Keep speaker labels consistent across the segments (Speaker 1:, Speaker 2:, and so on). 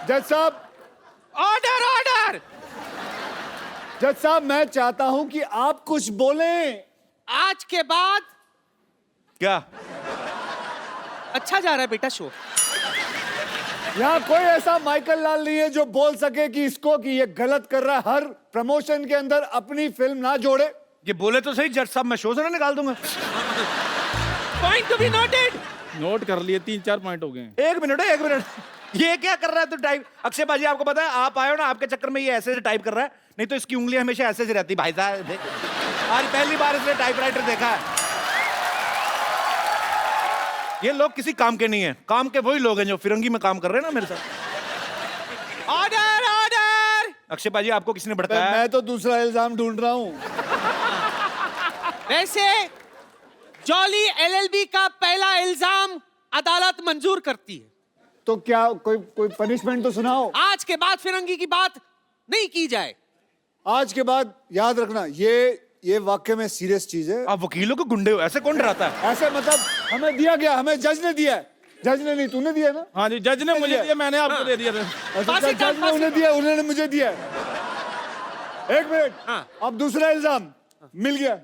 Speaker 1: जज साहब,
Speaker 2: order order.
Speaker 1: जज साहब, मैं चाहता हूं कि आप कुछ बोलें।
Speaker 2: आज के बाद
Speaker 3: क्या?
Speaker 2: अच्छा जा रहा है बेटा शो।
Speaker 1: यहाँ कोई ऐसा माइकल लाल नहीं है जो बोल सके कि इसको कि ये गलत कर रहा है, हर प्रमोशन के अंदर अपनी फिल्म ना जोड़े।
Speaker 3: ये बोले तो सही जज साहब, मैं शो से ना निकाल दूंगा।
Speaker 2: Point to be noted.
Speaker 4: Note कर लिए, 3-4 पॉइंट हो गए।
Speaker 3: एक मिनट है, एक मिनट। ये क्या कर रहा है तू टाइप? अक्षय बाजी, आपको पता है आप आए हो ना, आपके चक्कर में ये ऐसे से टाइप कर रहा है, नहीं तो इसकी उंगली हमेशा ऐसे से रहती। भाई साहब देख, आज पहली बार इसने टाइपराइटर देखा है। ये लोग किसी काम के नहीं है, काम के वही लोग हैं जो फिरंगी में काम कर रहे हैं ना मेरे साथ।
Speaker 2: Order order.
Speaker 3: अक्षय बाजी, आपको किसने भड़काया?
Speaker 1: मैं तो दूसरा इल्जाम ढूंढ रहा हूं।
Speaker 2: वैसे जॉली एलएलबी का पहला इल्जाम अदालत मंजूर करती है,
Speaker 1: तो क्या कोई पनिशमेंट तो सुनाओ।
Speaker 2: आज के बाद फिरंगी की बात नहीं की जाए।
Speaker 1: आज के बाद याद रखना, ये वाकई में सीरियस चीज है।
Speaker 3: आप वकीलों को गुंडे हो, ऐसे कौन डराता है?
Speaker 1: ऐसे मतलब हमें दिया गया, हमें जज ने दिया है। जज ने नहीं, तूने दिया ना?
Speaker 4: हाँ जी, जज ने मुझे दिया, मैंने आपको दे दिया था।
Speaker 1: अच्छा,
Speaker 2: फांसी
Speaker 1: जज ने
Speaker 2: फांसी
Speaker 1: उन्हें दिया, उन्होंने मुझे दिया है। एक मिनट,
Speaker 2: हाँ।
Speaker 1: अब दूसरा इल्जाम मिल गया।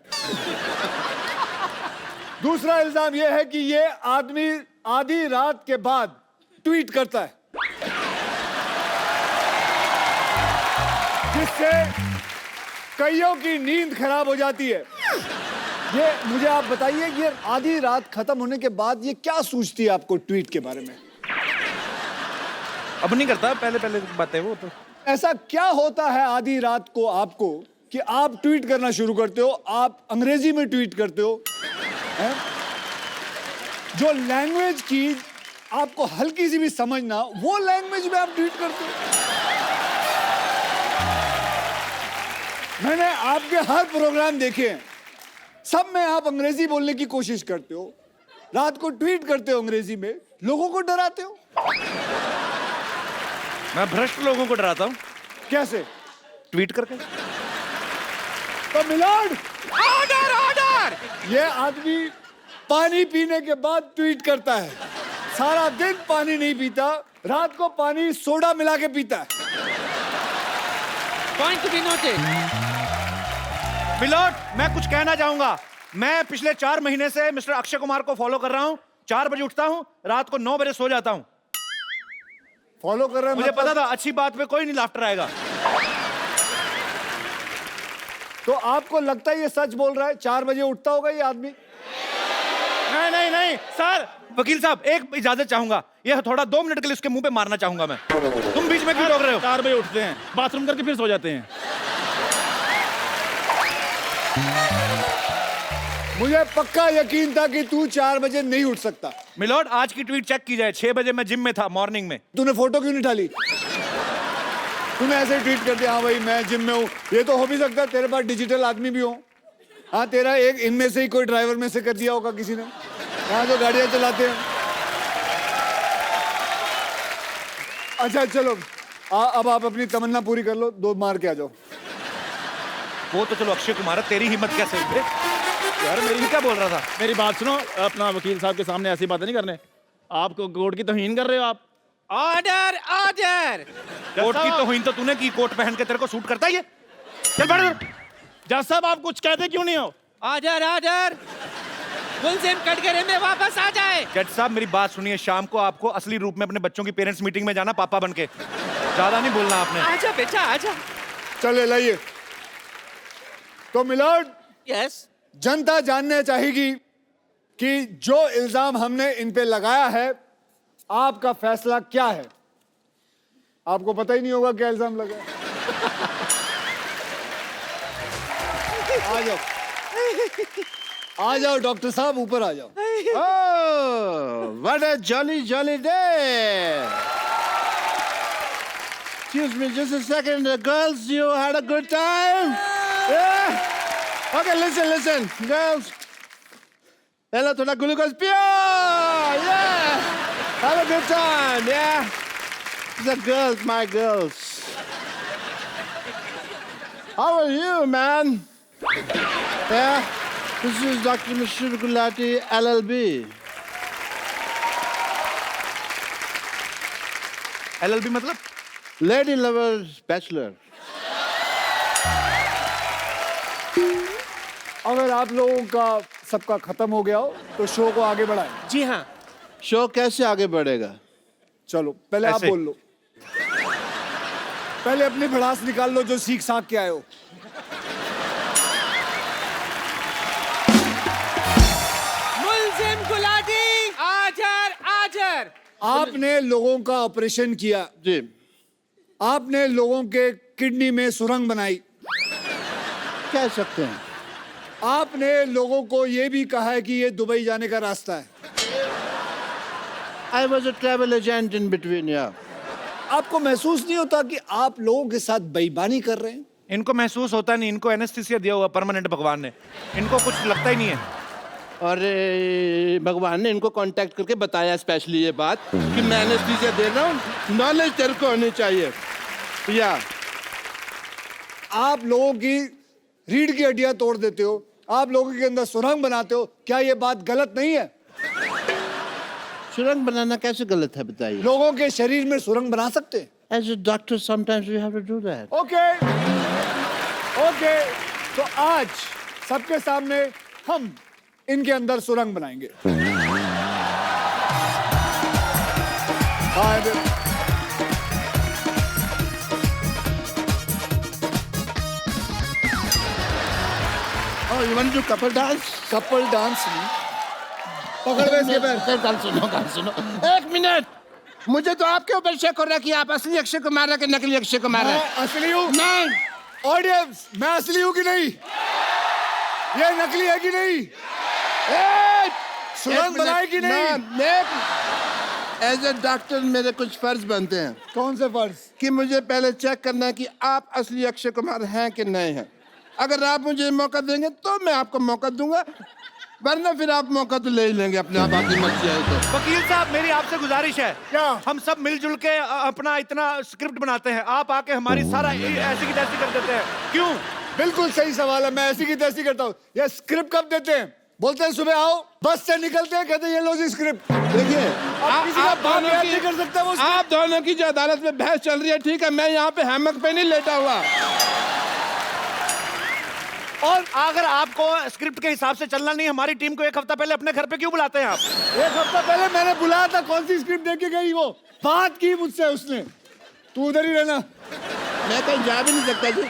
Speaker 1: दूसरा इल्जाम यह है कि ये आदमी आधी रात के बाद ट्वीट करता है, जिससे कईयों की नींद खराब हो जाती है। ये मुझे आप बताइए कि ये आधी रात खत्म होने के बाद ये क्या सोचती है आपको ट्वीट के बारे में?
Speaker 3: अब नहीं करता, पहले पहले बातें वो तो।
Speaker 1: ऐसा क्या होता है आधी रात को आपको कि आप ट्वीट करना शुरू करते हो? आप अंग्रेजी में ट्वीट करते हो, हैं? जो लैंग्वेज की आपको हल्की सी भी समझ ना, वो लैंग्वेज में आप ट्वीट करते हो। मैंने आपके हर प्रोग्राम देखे हैं, सब में आप अंग्रेजी बोलने की कोशिश करते हो, रात को ट्वीट करते हो अंग्रेजी में, लोगों को डराते हो।
Speaker 3: मैं भ्रष्ट लोगों को डराता हूँ।
Speaker 1: कैसे?
Speaker 3: ट्वीट करके।
Speaker 1: तो मिलाड,
Speaker 2: ऑर्डर ऑर्डर।
Speaker 1: ये आदमी पानी पीने के बाद ट्वीट करता है, सारा दिन पानी नहीं पीता, रात को पानी सोडा मिला के पीता है।
Speaker 2: Point to be noted.
Speaker 3: मिलोट, मैं कुछ कहना चाहूंगा। मैं पिछले 4 महीने से मिस्टर अक्षय कुमार को फॉलो कर रहा हूं। 4 बजे उठता हूं, रात को 9 बजे सो जाता हूं।
Speaker 1: फॉलो कर रहे हैं
Speaker 3: मुझे
Speaker 1: मतलब?
Speaker 3: पता था अच्छी बात पे कोई नहीं लाफ्टर आएगा।
Speaker 1: तो आपको लगता है ये सच बोल रहा है? 4 बजे उठता होगा ये आदमी?
Speaker 3: नहीं नहीं नहीं सर, वकील साहब एक इजाजत चाहूंगा। ये थोड़ा 2 मिनट के लिए उसके मुंह पे मारना चाहूंगा मैं। तुम बीच में क्यों रोक रहे हो?
Speaker 4: 4 बजे उठते हैं, बाथरूम करके फिर सो जाते हैं।
Speaker 1: मुझे पक्का यकीन था कि तू 4 बजे नहीं उठ सकता।
Speaker 3: मिलोट, आज की ट्वीट चेक की जाए। 6 बजे मैं जिम में था, मॉर्निंग में।
Speaker 1: तूने फोटो क्यों नहीं डाली? तूने ऐसे ट्वीट कर दिया, हाँ भाई मैं जिम में हूँ। ये तो हो भी सकता है तेरे पास डिजिटल आदमी भी हो। हाँ, तेरा एक इनमें से ही कोई ड्राइवर में से कर दिया होगा किसी ने, यहाँ जो गाड़ियां चलाते हैं। अच्छा चलो, अब आप अपनी तमन्ना पूरी कर लो, 2 मार के आ जाओ।
Speaker 3: वो तो चलो अक्षय कुमार है, तेरी हिम्मत कैसे हुई? यार मेरी क्या बोल रहा था?
Speaker 4: मेरी बात सुनो, अपना वकील साहब के सामने ऐसी बातें नहीं करने। आपको कोर्ट की तौहीन कर रहे हो आप।
Speaker 2: Order order.
Speaker 3: कोर्ट की तौहीन तो तूने की, कोट पहन के तेरे को सूट करता है ये? चल बैठ।
Speaker 4: जज साहब, आप कुछ कहते क्यों नहीं हो?
Speaker 2: Order order. मुलजिम कटघरे में वापस आ जाए।
Speaker 3: जज साहब मेरी बात सुनिए, शाम को आपको असली रूप में अपने बच्चों की पेरेंट्स मीटिंग में जाना, पापा बन के। ज्यादा नहीं बोलना आपने।
Speaker 2: आजा बेटा आजा।
Speaker 1: चले लाइए। तो मिलोड,
Speaker 2: यस।
Speaker 1: जनता जानना चाहेगी कि जो इल्जाम हमने इन पे लगाया है, आपका फैसला क्या है? आपको पता ही नहीं होगा क्या इल्जाम लगा है। आ जाओ, आ जाओ डॉक्टर साहब, ऊपर आ जाओ।
Speaker 5: Oh, what a jolly, jolly day! Excuse me, just a second. Girls, you had a good time? Yeah? Okay, listen, girls. Hello, to the glucose pure! Yeah! Have a good time, yeah? The girls, my girls. How are you, man? Yeah? This is Dr. Mishra Gulati, LLB.
Speaker 3: LLB मतलब?
Speaker 5: Lady lover bachelor.
Speaker 1: अगर आप लोगों का सबका खत्म हो गया हो तो शो को आगे बढ़ाएं।
Speaker 2: जी हाँ।
Speaker 5: शो कैसे आगे बढ़ेगा?
Speaker 1: चलो पहले आप
Speaker 3: ऐसे।
Speaker 1: बोल लो, पहले अपनी भड़ास निकाल लो जो सीख साख के आए हो।
Speaker 2: मुल्जिम गुलाटी आजर आजर।
Speaker 1: आपने लोगों का ऑपरेशन किया,
Speaker 5: जी।
Speaker 1: आपने लोगों के किडनी में सुरंग बनाई,
Speaker 5: कह सकते हैं।
Speaker 1: आपने लोगों को यह भी कहा है कि ये दुबई जाने का रास्ता है।
Speaker 5: I was a travel agent in between, yeah.
Speaker 1: आपको महसूस नहीं होता कि आप लोगों के साथ बेईमानी कर रहे हैं?
Speaker 3: इनको महसूस होता नहीं, इनको एनेस्थीसिया दिया हुआ परमानेंट भगवान ने, इनको कुछ लगता ही नहीं है।
Speaker 5: और भगवान ने इनको कांटेक्ट करके बताया स्पेशली ये बात कि मैं एनेस्थीसिया दे रहा हूँ, नॉलेज तेरे को होनी चाहिए। या
Speaker 1: आप लोगों की रीढ़ की हड्डियां तोड़ देते हो, आप लोगों के अंदर सुरंग बनाते हो, क्या ये बात गलत नहीं है?
Speaker 5: सुरंग बनाना कैसे गलत है बताइए?
Speaker 1: लोगों के शरीर में सुरंग बना सकते हैं।
Speaker 5: As a doctor, sometimes we have to do that.
Speaker 1: Okay okay, तो आज सबके सामने हम इनके अंदर सुरंग बनाएंगे। हाँ,
Speaker 5: Oh, you want to do couple dance?
Speaker 1: Couple dance नहीं, पकड़ गए इसके पैर।
Speaker 5: गाल सुनो। एक मिनट, मुझे तो आपके ऊपर शक हो रहा है कि आप असली अक्षय कुमार है कि नकली अक्षय कुमार है।
Speaker 1: मैं असली हूँ।
Speaker 5: नहीं,
Speaker 1: ऑडियंस, मैं असली हूँ कि नहीं? ये नकली है कि नहीं? सुरंग बनाए कि नहीं?
Speaker 5: एज ए डॉक्टर मेरे कुछ फर्ज बनते हैं
Speaker 1: कौन से फर्ज?
Speaker 5: कि मुझे पहले चेक करना है कि आप असली अक्षय कुमार हैं कि नहीं हैं। अगर आप मुझे मौका देंगे तो मैं आपको मौका दूंगा, वरना फिर आप मौका तो ले ही लेंगे अपने आप, आपकी मर्जी है तो।
Speaker 3: वकील साहब, मेरी आपसे गुजारिश है,
Speaker 1: क्या?
Speaker 3: हम सब मिलजुल के अपना इतना स्क्रिप्ट बनाते हैं, आप आके हमारी सारा ऐसी की तैसी कर देते हैं, क्यों?
Speaker 1: बिल्कुल सही सवाल है, मैं ऐसी की तैसी करता हूँ। ये स्क्रिप्ट कब देते हैं? बोलते हैं सुबह आओ, बस से निकलते हैं, कहते हैं ये लो जी स्क्रिप्ट।
Speaker 5: देखिए,
Speaker 1: अब किसी का बाप याद नहीं कर सकता वो script।
Speaker 5: आप दोनों की जो अदालत में बहस चल रही है, ठीक है, मैं यहाँ पे हैमक पे नहीं लेटा हुआ।
Speaker 3: और अगर आपको स्क्रिप्ट के हिसाब से चलना नहीं, हमारी टीम को एक हफ्ता पहले अपने घर पे क्यों बुलाते हैं आप?
Speaker 1: एक हफ्ता पहले मैंने बुलाया था, कौन सी स्क्रिप्ट देके गई? वो बात की मुझसे उसने, तू उधर ही रहना।
Speaker 5: मैं कहीं जा भी नहीं सकता जी,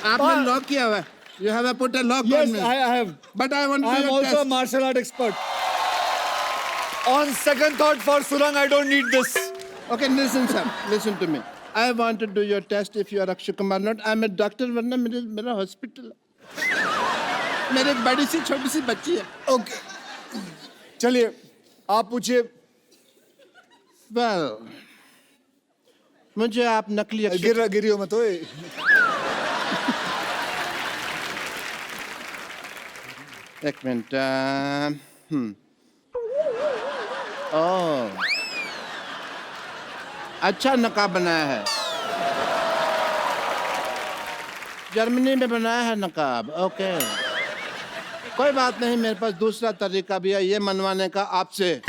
Speaker 5: आपने लॉक किया हुआ है। You have put a lock on
Speaker 1: Yes,
Speaker 5: me.
Speaker 1: I have.
Speaker 5: But I want to
Speaker 1: I am
Speaker 5: do a
Speaker 1: also a
Speaker 5: test.
Speaker 1: martial art expert. On second thought, for Surang, I don't need this.
Speaker 5: Okay, listen, sir. Listen to me. I want to do your test if you are Akshay Kumar not. I'm a doctor, वरना मेरा hospital है। मेरे एक बड़ी सी छोटी सी बच्ची है।
Speaker 1: Okay. चलिए, आप पूछिए।
Speaker 5: Well, मुझे आप नकली अक्षय
Speaker 1: गिरियो मत ओए।
Speaker 5: एक मिनट। ओह, अच्छा नकाब बनाया है, जर्मनी में बनाया है नकाब। ओके, कोई बात नहीं, मेरे पास दूसरा तरीका भी है ये मनवाने का आपसे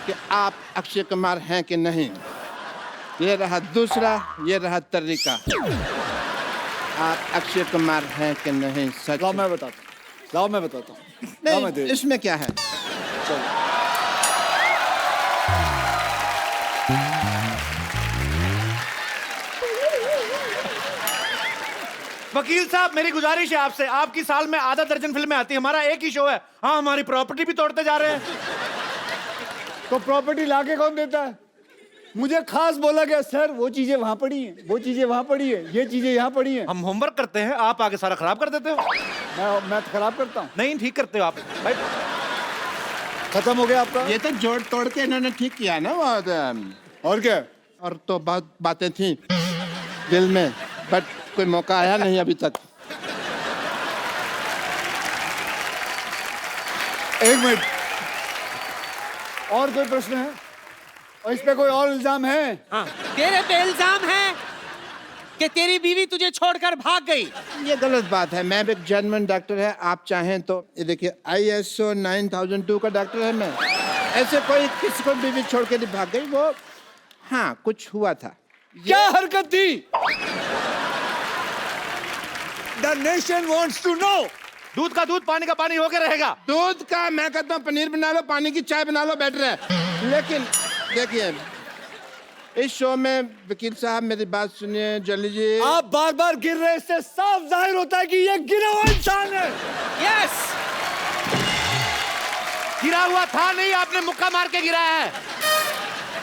Speaker 5: कि आप अक्षय कुमार हैं कि नहीं। ये रहा दूसरा, ये रहा तरीका। आप अक्षय कुमार हैं कि नहीं? सच?
Speaker 1: लाओ मैं बताता हूँ, लाओ मैं बताता हूँ। लाओ मैं
Speaker 5: नहीं,
Speaker 1: दे।
Speaker 5: इसमें क्या है?
Speaker 3: वकील साहब, मेरी गुजारिश है आपसे, आपकी साल में आधा दर्जन फिल्में आती हैं, हमारा एक ही शो है। हाँ, हमारी प्रॉपर्टी भी तोड़ते जा रहे हैं।
Speaker 1: तो प्रॉपर्टी लाके कौन देता है? मुझे खास बोला गया, सर वो चीजें वहां पड़ी हैं, वो चीजें वहां पड़ी हैं, ये चीजें यहाँ पड़ी हैं।
Speaker 3: हम होमवर्क करते हैं, आप आगे सारा खराब कर देते हो।
Speaker 1: मैं तो खराब करता हूँ।
Speaker 3: नहीं, ठीक करते हो आप भाई।
Speaker 1: खत्म हो गया आपका?
Speaker 5: ये तो जोड़ तोड़ के इन्होंने ठीक किया ना वो
Speaker 1: और क्या?
Speaker 5: और तो बहुत बातें थी दिल में, बट कोई मौका आया नहीं अभी तक।
Speaker 1: एक मिनट, और कोई प्रश्न है? और इस पे कोई और इल्जाम है?
Speaker 2: हाँ, तेरे पे इल्जाम है कि तेरी बीवी तुझे छोड़कर भाग गई।
Speaker 5: ये गलत बात है, मैं भी एक जर्मन डॉक्टर है, आप चाहें तो ये देखिए ISO 9002 का डॉक्टर है मैं। ऐसे कोई किसी को बीवी छोड़ के नहीं भाग गई वो। हाँ, कुछ हुआ था।
Speaker 1: क्या हरकत थी? The nation wants to know.
Speaker 3: दूध का दूध, पानी का पानी होके रहेगा।
Speaker 5: दूध का मैं कहता हूँ पनीर बना लो, पानी की चाय बना लो, बेटर है। लेकिन देखिए, इस शो में वकील साहब मेरी बात सुनिए, जल्दी जी।
Speaker 1: आप बार बार गिर रहे, इससे साफ जाहिर होता है कि ये गिरा हुआ इंसान है।
Speaker 2: यस,
Speaker 3: गिरा हुआ था नहीं, आपने मुक्का मार के गिराया है।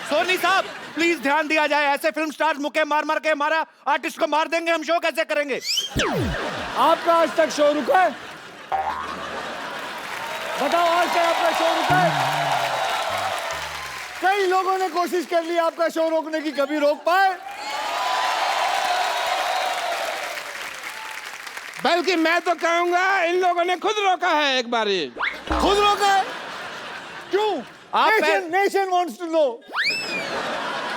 Speaker 3: सोनी साहब प्लीज ध्यान दिया जाए, ऐसे फिल्म स्टार्स मुक्के मार मार के हमारा आर्टिस्ट को मार देंगे, हम शो कैसे करेंगे?
Speaker 1: आपका आज तक शो रुका है? बताओ, आज तक आपका शो रुका है? कई लोगों ने कोशिश कर ली आपका शो रोकने की, कभी रोक पाए?
Speaker 5: बल्कि मैं तो कहूंगा इन लोगों ने खुद रोका है एक बारी।
Speaker 1: खुद रोका है? क्यों?
Speaker 3: आप
Speaker 1: नेशन वांट्स टू नो।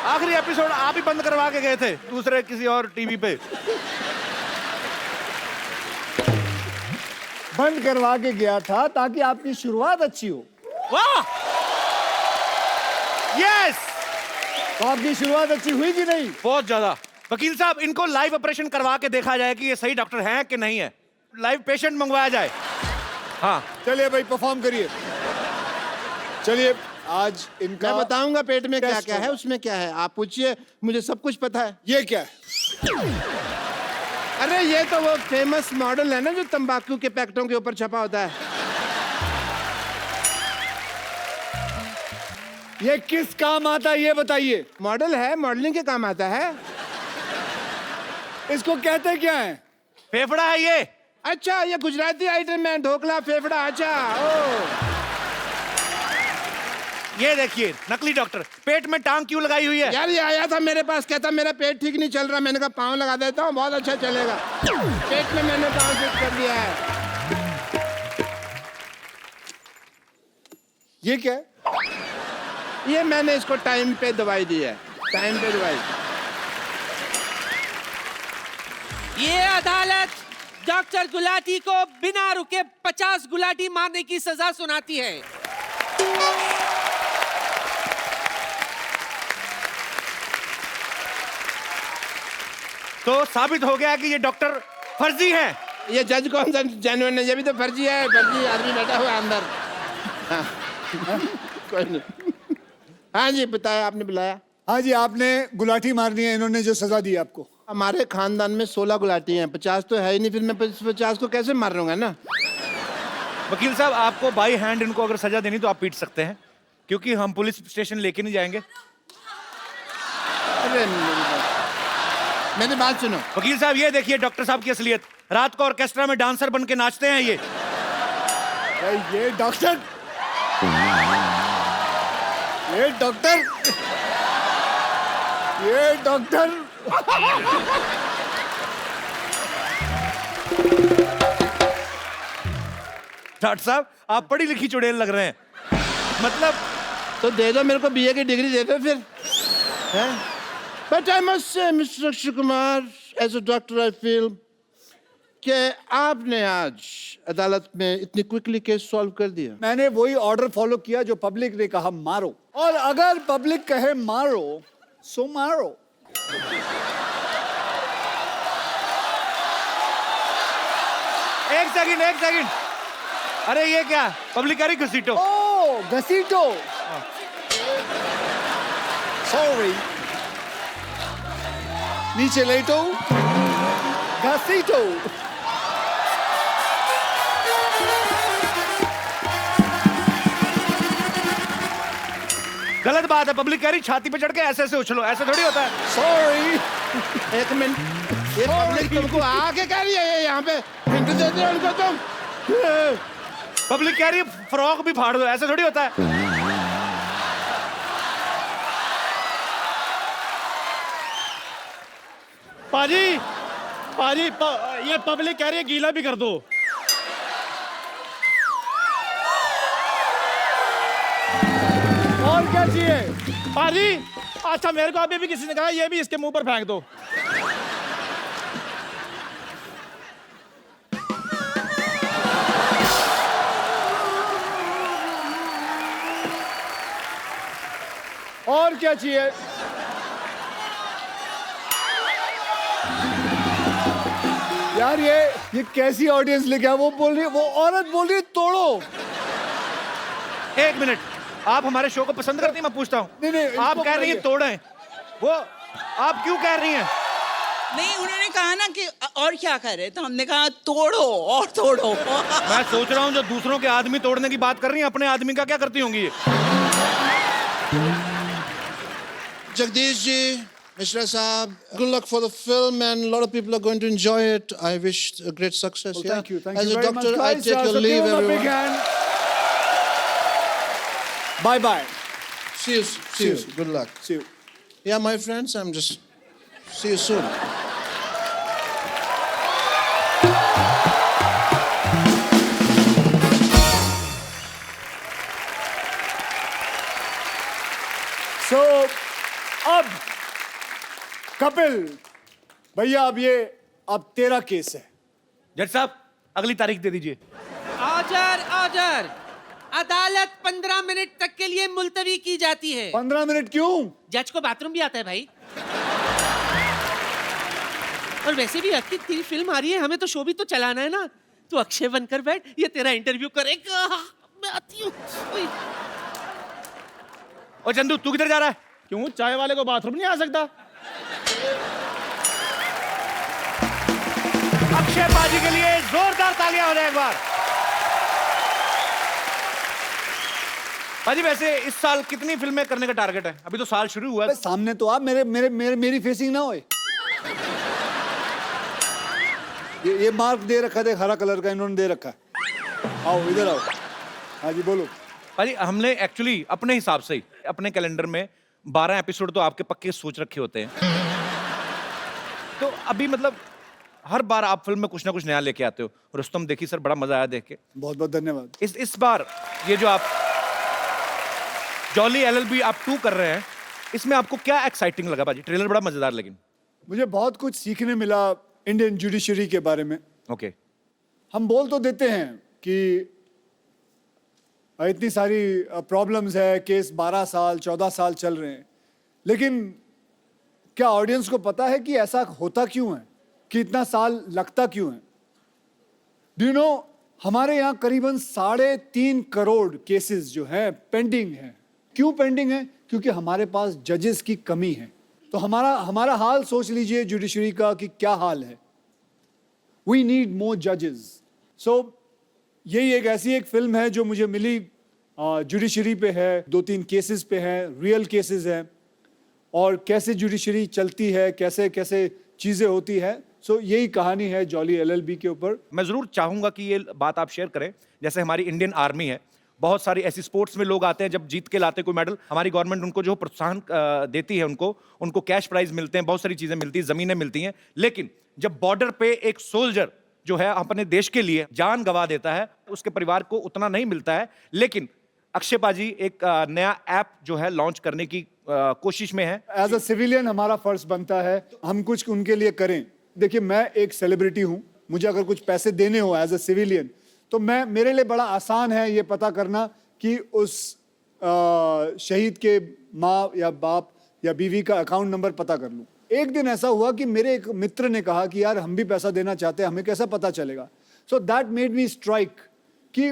Speaker 3: आखिरी एपिसोड आप ही बंद करवा के गए थे दूसरे किसी और टीवी पे।
Speaker 1: बंद करवा के गया था ताकि आपकी शुरुआत अच्छी हो।
Speaker 3: वाह, यस,
Speaker 1: तो आपकी शुरुआत अच्छी हुई कि नहीं?
Speaker 3: बहुत ज्यादा। वकील साहब इनको लाइव ऑपरेशन करवा के देखा जाए कि ये सही डॉक्टर हैं कि नहीं है, लाइव पेशेंट मंगवाया जाए। हाँ
Speaker 1: चलिए भाई, परफॉर्म करिए। चलिए, आज इनका
Speaker 5: मैं बताऊंगा पेट में क्या
Speaker 1: टेस्ट
Speaker 5: क्या है,
Speaker 1: होगा।
Speaker 5: उसमें क्या है, आप पूछिए, मुझे सब कुछ पता है।
Speaker 1: ये क्या है?
Speaker 5: अरे ये तो वो फेमस मॉडल है ना जो तंबाकू के पैकेटों के ऊपर छपा होता है।
Speaker 1: ये किस काम आता है ये बताइए।
Speaker 5: मॉडल है, मॉडलिंग के काम आता है।
Speaker 1: इसको कहते क्या है?
Speaker 3: फेफड़ा है ये।
Speaker 5: अच्छा, ये गुजराती आइटम है, ढोकला फेफड़ा। अच्छा, ओ
Speaker 3: ये देखिए नकली डॉक्टर पेट में टांग क्यों लगाई हुई है?
Speaker 5: यार, ये आया था मेरे पास, कहता मेरा पेट ठीक नहीं चल रहा। मैंने कहा पाँव लगा देता हूँ, बहुत अच्छा चलेगा। पेट में मैंने पाँव फिट कर दिया है।
Speaker 1: ये क्या है?
Speaker 5: ये मैंने इसको टाइम पे दवाई दी है, टाइम पे दवाई।
Speaker 2: ये अदालत डॉक्टर गुलाटी को बिना रुके 50 गुलाटी मारने की सजा सुनाती है।
Speaker 5: तो साबित हो गया कि ये डॉक्टर फर्जी है। ये जज कौन सा जेन्युइन है? ये भी तो फर्जी है, फर्जी आदमी बैठा हुआ है अंदर। हाँ। कोई नहीं। हाँ जी, बताया, आपने बुलाया?
Speaker 1: हाँ जी, आपने गुलाटी मारनी है, इन्होंने जो सजा दी आपको।
Speaker 5: हमारे खानदान में 16 गुलाटी हैं, 50 तो है ही नहीं, फिर मैं 50 को कैसे मार रहा हूँ ना?
Speaker 3: वकील साहब आपको बाई हैंड इनको अगर सजा देनी तो आप पीट सकते हैं, क्योंकि हम पुलिस स्टेशन लेके नहीं जाएंगे।
Speaker 5: अरे मेरी बात सुनो।
Speaker 3: वकील साहब ये देखिए डॉक्टर साहब की असलियत, रात को ऑर्केस्ट्रा में डांसर बन के नाचते हैं ये।
Speaker 1: ये डॉक्टर, ये डॉक्टर, ये डॉक्टर।
Speaker 3: डॉक्टर साहब आप पढ़ी लिखी चुड़ैल लग रहे हैं। मतलब
Speaker 5: तो दे दो मेरे को बीए की डिग्री, दे दो फिर। But I must say mister Akshay Kumar, as a doctor I feel कि आपने आज अदालत में इतनी क्विकली केस सॉल्व कर दिया।
Speaker 1: मैंने वही ऑर्डर फॉलो किया जो पब्लिक ने कहा मारो, और अगर पब्लिक कहे मारो सो मारो।
Speaker 3: एक सेकंड, अरे ये क्या पब्लिक घसीटो?
Speaker 1: ओ घसीटो, सॉरी, नीचे लेटो, घसीटो।
Speaker 3: गलत बात है, पब्लिक कह रही छाती पे चढ़ के ऐसे ऐसे उछलो, ऐसे थोड़ी होता है।
Speaker 1: सॉरी,
Speaker 5: एक मिनट, ये पब्लिक तुमको आके कह रही है यहाँ पे हिंट देते हो उनको तुम?
Speaker 3: पब्लिक कह रही है फ्रॉक भी फाड़ दो, ऐसे थोड़ी होता है।
Speaker 4: पाजी, ये पब्लिक कह रही है गीला भी कर दो।
Speaker 1: और क्या चाहिए?
Speaker 4: पाजी, अच्छा मेरे को अभी भी किसी ने कहा ये भी इसके मुंह पर फेंक दो।
Speaker 1: और क्या चाहिए? यार ये कैसी ऑडियंस लेके आ? वो बोल रही है, वो औरत बोल रही है तोड़ो।
Speaker 3: एक मिनट, आप हमारे शो को पसंद करती हैं? मैं पूछता हूँ।
Speaker 1: नहीं, नहीं,
Speaker 3: आप
Speaker 1: इसको
Speaker 3: कह रही हैं
Speaker 1: बताइए।
Speaker 3: तोड़ें, वो आप क्यों कह रही हैं?
Speaker 6: नहीं, उन्होंने कहा ना कि और क्या करे, तो हमने कहा तोड़ो और तोड़ो।
Speaker 3: मैं सोच रहा हूँ जो दूसरों के आदमी तोड़ने की बात कर रही हैं, अपने आदमी का क्या करती होंगी ये?
Speaker 5: Jagdish ji, Mishra Saab, good luck for the film, and a lot of people are going to enjoy it. I wish a great success.
Speaker 1: Well,
Speaker 5: yeah?
Speaker 1: thank you
Speaker 5: As a
Speaker 1: very
Speaker 5: doctor,
Speaker 1: much,
Speaker 5: I
Speaker 1: guys.
Speaker 5: take your
Speaker 1: So
Speaker 5: leave,
Speaker 1: give him a big
Speaker 5: everyone.
Speaker 1: hand. Bye bye.
Speaker 5: See you. See you. Good luck.
Speaker 1: See you.
Speaker 5: Yeah, my friends, I'm just. See you soon.
Speaker 1: So, अब कपिल भैया, अब तेरा case है।
Speaker 3: जज साहब, अगली तारीख दे दीजिए।
Speaker 2: Order order. अदालत 15 मिनट तक के लिए मुलतवी की जाती है।
Speaker 1: 15 मिनट क्यों?
Speaker 2: जज को बाथरूम भी आता है भाई। और वैसे भी अखिल, तेरी फिल्म आ रही है, हमें तो शो भी तो चलाना है ना। तू अक्षय बनकर बैठ, ये तेरा इंटरव्यू करेगा। मैं आती हूँ।
Speaker 3: और चंदू, तू किधर जा रहा है?
Speaker 4: क्यों, चाय वाले को बाथरूम नहीं आ सकता?
Speaker 3: अक्षय पाजी के लिए जोरदार तालियां हो जाए एक बार। पाजी, वैसे इस साल कितनी फिल्में करने का टारगेट है? अभी तो साल शुरू हुआ है।
Speaker 1: अबे सामने तो आप मेरी फेसिंग ना होए। ये मार्क दे रखा है, हरा कलर का इन्होंने दे रखा है। आओ इधर आओ। हाँ जी बोलो।
Speaker 3: पाजी, हमने एक्चुअली अपने हिसाब से ही अपने कैलेंडर में 12 एपिसोड तो आपके पक्के सोच रखे होते हैं। तो अभी मतलब हर बार आप फिल्म में कुछ ना कुछ नया लेके आते हो। रुस्तम देखी सर, बड़ा मजा आया देख के।
Speaker 1: बहुत बहुत धन्यवाद।
Speaker 3: इस बार ये जो आप जॉली एलएलबी आप 2 कर रहे हैं, इसमें आपको क्या एक्साइटिंग लगा पाजी? ट्रेलर बड़ा मजेदार, लेकिन
Speaker 1: मुझे बहुत कुछ सीखने मिला इंडियन जुडिशरी के बारे में।
Speaker 3: ओके।
Speaker 1: हम बोल तो देते हैं कि इतनी सारी प्रॉब्लम्स है, केस 12 साल 14 साल चल रहे हैं, लेकिन क्या ऑडियंस को पता है कि ऐसा होता क्यों है, कि इतना साल लगता क्यों है? डू यू नो, हमारे यहाँ करीबन 3.5 करोड़ केसेस जो हैं पेंडिंग हैं। क्यों पेंडिंग है? क्योंकि हमारे पास जजेस की कमी है। तो हमारा हाल सोच लीजिए जुडिशरी का कि क्या हाल है। वी नीड मोर जजेस। सो यही एक फिल्म है जो मुझे मिली, जुडिशरी पे है, 2-3 केसेस पे है, रियल केसेस हैं, और कैसे जुडिशरी चलती है, कैसे कैसे चीज़ें होती है। सो यही कहानी है जॉली एलएलबी के ऊपर।
Speaker 3: मैं जरूर चाहूंगा कि ये बात आप शेयर करें। जैसे हमारी इंडियन आर्मी है, बहुत सारी ऐसी स्पोर्ट्स में लोग आते हैं, जब जीत के लाते हैं कोई मेडल, हमारी गवर्नमेंट उनको जो प्रोत्साहन देती है, उनको कैश प्राइज मिलते हैं, बहुत सारी चीजें मिलती हैं, जमीनें मिलती हैं। लेकिन जब बॉर्डर पे एक सोल्जर जो है अपने देश के लिए जान गंवा देता है, उसके परिवार को उतना नहीं मिलता है। लेकिन अक्षय पाजी एक नया ऐप जो है लॉन्च करने की कोशिश में है।
Speaker 1: एज अ सिविलियन हमारा फर्ज बनता है हम कुछ उनके लिए करें। देखिए, मैं एक सेलिब्रिटी हूं, मुझे अगर कुछ पैसे देने हो एज अ सिविलियन, तो मेरे लिए बड़ा आसान है ये पता करना कि उस शहीद के माँ या बाप या बीवी का अकाउंट नंबर पता कर लूं। एक दिन ऐसा हुआ कि मेरे एक मित्र ने कहा कि यार हम भी पैसा देना चाहते हैं, हमें कैसा पता चलेगा? So that made me strike कि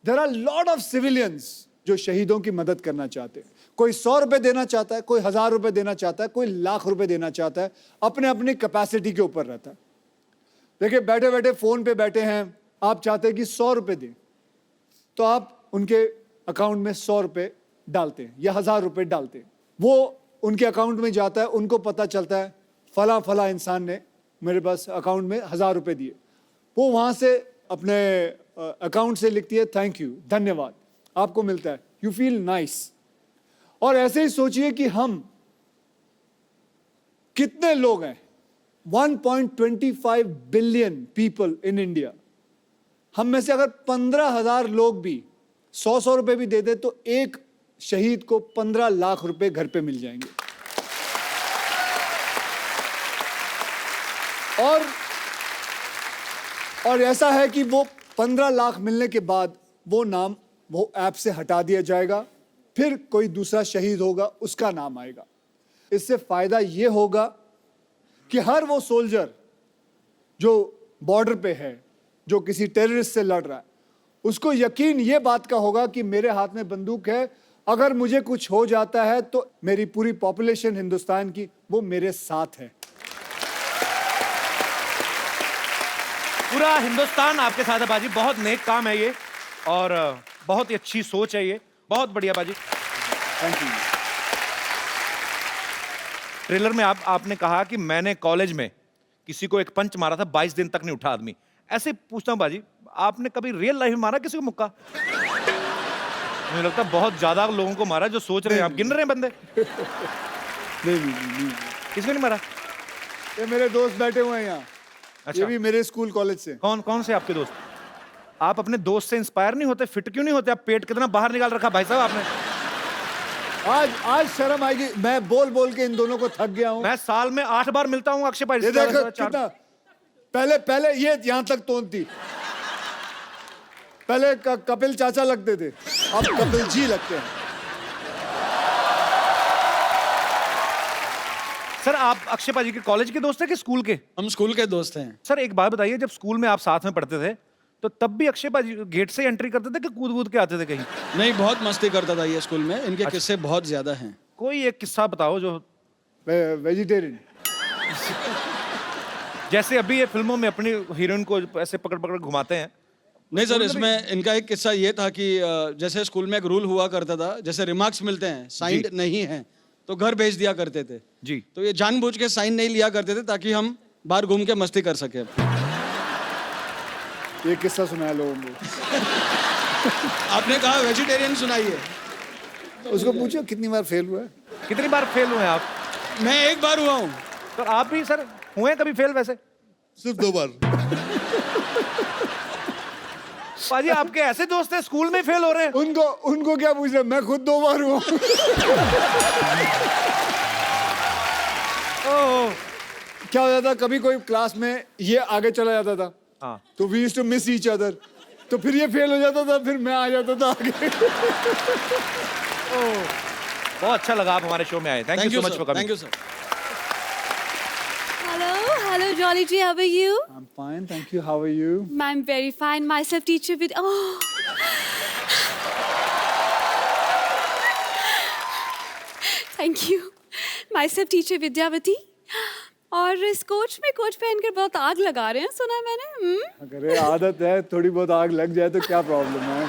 Speaker 1: there are lot of civilians जो शहीदों की मदद करना चाहते हैं। कोई 100 रुपए देना चाहता है, कोई 1000 रुपए देना चाहता है, कोई लाख रुपए देना चाहता है, अपने अपनी कैपेसिटी के ऊपर रहता है। देखिए, बैठे बैठे फोन पे बैठे हैं, आप चाहते हैं कि 100 रुपए दें, तो आप उनके अकाउंट में 100 रुपए डालते हैं या 1000 रुपए डालते हैं। वो उनके अकाउंट में जाता है, उनको पता चलता है फला फला इंसान ने मेरे पास अकाउंट में 1000 रुपए दिए। वो वहाँ से अपने अकाउंट से लिखती है थैंक यू, धन्यवाद, आपको मिलता है, यू फील नाइस। और ऐसे ही सोचिए कि हम कितने लोग हैं, 1.25 बिलियन पीपल इन इंडिया। हम में से अगर 15,000 लोग भी 100 रुपए भी दे दे तो एक शहीद को 15 लाख रुपए घर पे मिल जाएंगे। और ऐसा है कि वो 15 लाख मिलने के बाद वो नाम वो ऐप से हटा दिया जाएगा फिर कोई दूसरा शहीद होगा, उसका नाम आएगा। इससे फायदा ये होगा कि हर वो सोल्जर जो बॉर्डर पे है, जो किसी टेररिस्ट से लड़ रहा है, उसको यकीन ये बात का होगा कि मेरे हाथ में बंदूक है, अगर मुझे कुछ हो जाता है तो मेरी पूरी पॉपुलेशन हिंदुस्तान की वो मेरे साथ है।
Speaker 3: पूरा हिंदुस्तान आपके साथ है बाजी। बहुत नेक काम है ये और बहुत ही अच्छी सोच है ये। बहुत बढ़िया बाजी।
Speaker 1: Thank you.
Speaker 3: ट्रेलर में आपने कहा कि मैंने कॉलेज में किसी को एक पंच मारा था, 22 दिन तक नहीं उठा आदमी। ऐसे पूछता हूं बाजी, आपने कभी रियल लाइफ में मारा किसी को मुक्का? मुझे लगता है बहुत ज्यादा लोगों को मारा जो सोच रहे हैं। आप गिन रहे हैं बंदे?
Speaker 1: नहीं।
Speaker 3: किसको नहीं मारा?
Speaker 1: ये मेरे दोस्त बैठे हुए हैं यहाँ।
Speaker 3: अच्छा।
Speaker 1: ये भी मेरे स्कूल कॉलेज से।
Speaker 3: कौन से आपके दोस्त? आप अपने दोस्त से इंस्पायर नहीं होते? फिट क्यों नहीं होते? आप पेट कितना बाहर निकाल रखा भाई साहब आपने।
Speaker 1: आज शर्म आएगी। मैं बोल के इन दोनों को थक गया हूँ।
Speaker 3: मैं साल में 8 बार मिलता हूँ अक्षय भाई।
Speaker 1: ये देखो कितना, पहले ये यहाँ तक तोन थी। पहले कपिल चाचा लगते थे, अब कपिल जी लगते हैं।
Speaker 3: सर आप अक्षय पाजी के कॉलेज के दोस्त हैं कि स्कूल के?
Speaker 4: हम स्कूल के दोस्त हैं।
Speaker 3: सर एक बात बताइए, जब स्कूल में आप साथ में पढ़ते थे तो तब भी अक्षय पाजी गेट से एंट्री करते थे कि कूद के आते थे कहीं?
Speaker 4: नहीं, बहुत मस्ती करता था ये स्कूल में। इनके किस्से बहुत ज्यादा हैं।
Speaker 3: कोई एक किस्सा बताओ जो
Speaker 1: वेजिटेरियन।
Speaker 3: जैसे अभी ये फिल्मों में अपनी हीरोइन को ऐसे पकड़ घुमाते हैं।
Speaker 4: नहीं सर, इसमें इनका एक किस्सा ये था कि जैसे स्कूल में एक रूल हुआ करता था, जैसे रिमार्क्स मिलते हैं साइंड नहीं है तो घर भेज दिया करते थे
Speaker 3: जी।
Speaker 4: तो ये जानबूझ के साइन नहीं लिया करते थे ताकि हम बाहर घूम के मस्ती कर सके।
Speaker 1: ये किस्सा सुनाया लोगों को।
Speaker 4: आपने कहा वेजिटेरियन सुनाइए।
Speaker 1: उसको पूछो कितनी बार फेल हुआ है।
Speaker 3: कितनी बार फेल हुए हैं आप?
Speaker 4: मैं एक बार हुआ हूँ।
Speaker 3: तो आप भी सर हुए कभी फेल? वैसे
Speaker 5: सिर्फ 2 बार।
Speaker 3: पाजी आपके ऐसे दोस्त हैं स्कूल में फेल हो रहे हैं?
Speaker 1: उनको क्या पूछ रहे? मैं खुद 2 बार हुआ। क्या हो जाता, कभी कोई क्लास में ये आगे चला जाता था,
Speaker 3: हाँ।
Speaker 1: तो we used to miss each other, तो फिर ये फेल हो जाता था, फिर मैं आ जाता था आगे।
Speaker 3: बहुत अच्छा लगा आप हमारे शो में आए। Thank you so much for coming.
Speaker 4: Thank you sir.
Speaker 7: Hello, Jolly G. How are you?
Speaker 1: I'm fine, thank you. How are you?
Speaker 7: I'm very fine. Myself, teacher with. Oh. Thank you. Myself, teacher Vidyavati. और इस coach में coach पहनकर बहुत आग लगा रहे हैं, सुना मैंने।
Speaker 1: अरे आदत है, थोड़ी बहुत आग लग जाए तो क्या प्रॉब्लम है।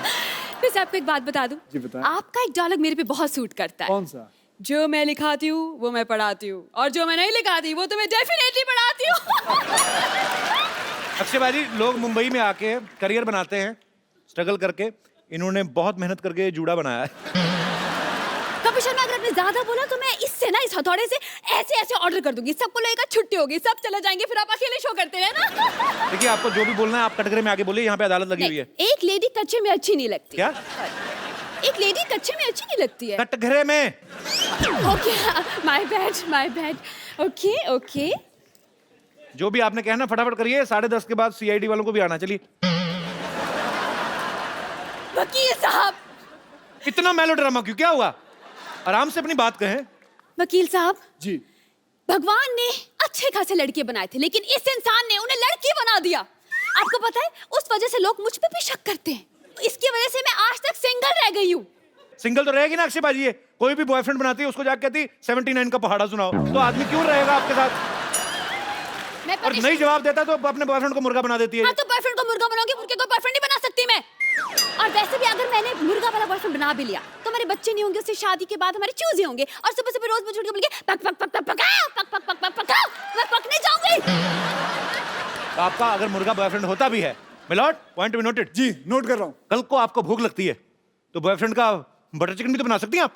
Speaker 7: वैसे आपको एक बात बता दूं?
Speaker 1: जी बताएं।
Speaker 7: आपका एक डायलॉग मेरे पे बहुत सूट करता है।
Speaker 1: कौन सा?
Speaker 7: जो मैं लिखाती हूँ वो मैं पढ़ाती हूँ, और जो मैं नहीं लिखाती वो तो मैं डेफिनेटली पढ़ाती हूँ।
Speaker 3: अक्षय भाई, लोग मुंबई में आके करियर बनाते हैं स्ट्रगल करके। इन्होंने बहुत मेहनत करके जूड़ा बनाया है।
Speaker 7: कपिल शर्मा, अगर आपने ज्यादा बोला तो मैं इससे ना, इस हथौड़े से ऐसे ऐसे ऑर्डर कर दूंगी, सबको लगेगा छुट्टी होगी, सब चले जाएंगे, फिर आप अकेले शो करते रहे ना।
Speaker 3: देखिए आपको जो भी बोलना है आप कटघरे में आके बोलिए, यहाँ पे अदालत लगी हुई है।
Speaker 7: एक लेडी कच्चे में अच्छी नहीं लगती।
Speaker 3: क्या?
Speaker 7: एक लेडी कच्चे में अच्छी नहीं लगती है।
Speaker 3: कटघरे में?
Speaker 7: Okay, my bad. ओके।
Speaker 3: जो भी आपने कहना फटाफट करिए, 10:30 के बाद CID वालों को भी आना। चलिए।
Speaker 7: वकील साहब।
Speaker 3: इतना मेलोड्रामा क्यों? क्या हुआ? आराम से अपनी बात कहें।
Speaker 7: वकील साहब
Speaker 1: जी।
Speaker 7: भगवान ने अच्छे खासे लड़के बनाए थे, लेकिन इस इंसान ने उन्हें लड़की बना दिया। आपको पता है, उस वजह से लोग मुझ पे भी शक करते हैं। इसकी वजह से मैं आज तक सिंगल रह गई हूँ।
Speaker 3: सिंगल तो रहेगी ना अक्षय बाजी। ये कोई भी बॉयफ्रेंड बनाती है उसको जाके कहती 79 का पहाड़ा सुनाओ, तो आदमी क्यों रहेगा आपके साथ?
Speaker 7: मैं
Speaker 3: और नहीं जवाब देता तो अपने बॉयफ्रेंड को मुर्गा बना देती है।
Speaker 7: हाँ, तो बॉयफ्रेंड को मुर्गा बनाऊंगी, मुर्गे को बॉयफ्रेंड नहीं बना सकती मैं। और वैसे भी अगर मैंने मुर्गा वाला बॉयफ्रेंड बना भी लिया तो हमारे बच्चे नहीं होंगे, उससे शादी के बाद हमारे चूजे होंगे, और सुबह सुबह रोज मुझे उठ के बोलेंगे पक पक पक पक पकाओ, पक पक पक पक पकाओ, मैं पकने जाऊंगी।
Speaker 3: तो आपका अगर मुर्गा बॉयफ्रेंड होता भी है, मिलॉर्ड, पॉइंट बी नोटेड।
Speaker 1: जी, नोट कर रहा हूँ।
Speaker 3: कल को आपको भूख लगती है तो बॉयफ्रेंड का बटर चिकन भी तो बना सकती हैं आप।